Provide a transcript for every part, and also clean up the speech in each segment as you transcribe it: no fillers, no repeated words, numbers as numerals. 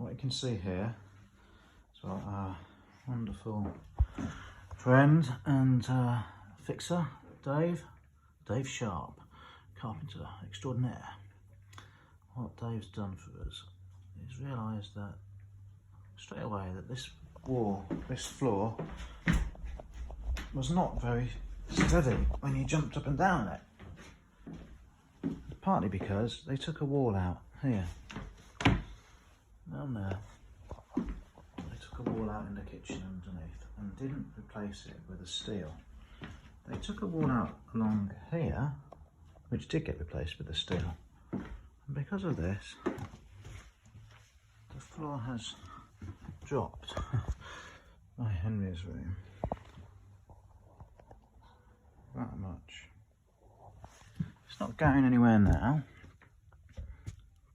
what you can see here, so our wonderful friend and fixer, Dave Sharp, carpenter extraordinaire. What Dave's done for us is realised that straight away that this floor was not very steady when you jumped up and down it. Partly because they took a wall out here, down there. They took a wall out in the kitchen underneath and didn't replace it with a steel. They took a wall out along here, which did get replaced with a steel. And because of this, the floor has dropped by Henry's room that much. It's not going anywhere now,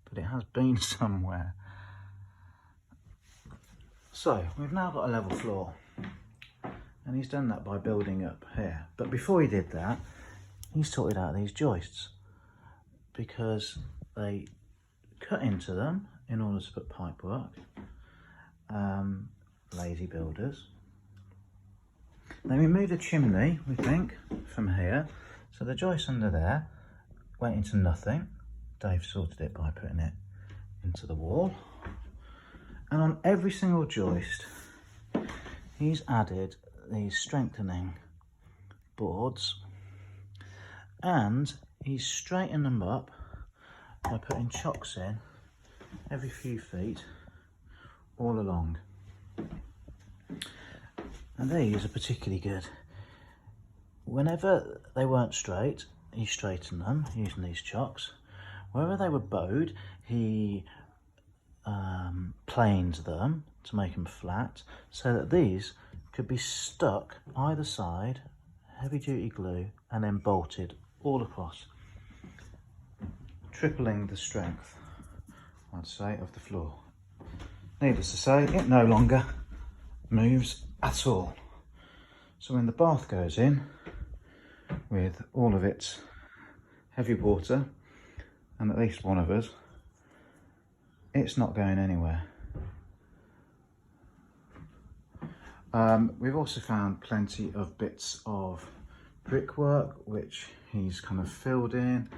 but it has been somewhere. So we've now got a level floor, and he's done that by building up here. But before he did that, he sorted out these joists because they cut into them in order to put pipework. Lazy builders. Then we moved the chimney, we think, from here. So the joist under there went into nothing. Dave sorted it by putting it into the wall. And on every single joist, he's added these strengthening boards, and he's straightened them up by putting chocks in every few feet all along. And these are particularly good. Whenever they weren't straight, he straightened them using these chocks. Wherever they were bowed, he planed them to make them flat, so that these could be stuck either side, heavy duty glue, and then bolted all across, tripling the strength, I'd say, of the floor. Needless to say, it no longer moves at all. So when the bath goes in with all of its heavy water, and at least one of us, it's not going anywhere. We've also found plenty of bits of brickwork which he's kind of filled in,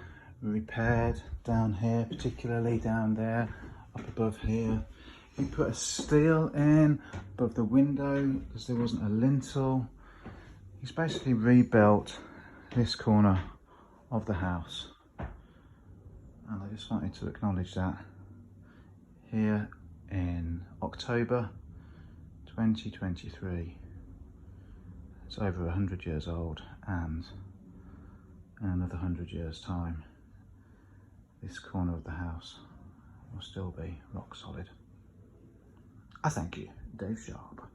repaired down here, particularly down there, up above here. He put a steel in above the window because there wasn't a lintel. He's basically rebuilt this corner of the house, and I just wanted to acknowledge that here in October 2023. It's over 100 years old, and in another 100 years time this corner of the house will still be rock solid. I thank you, Dave Sharp.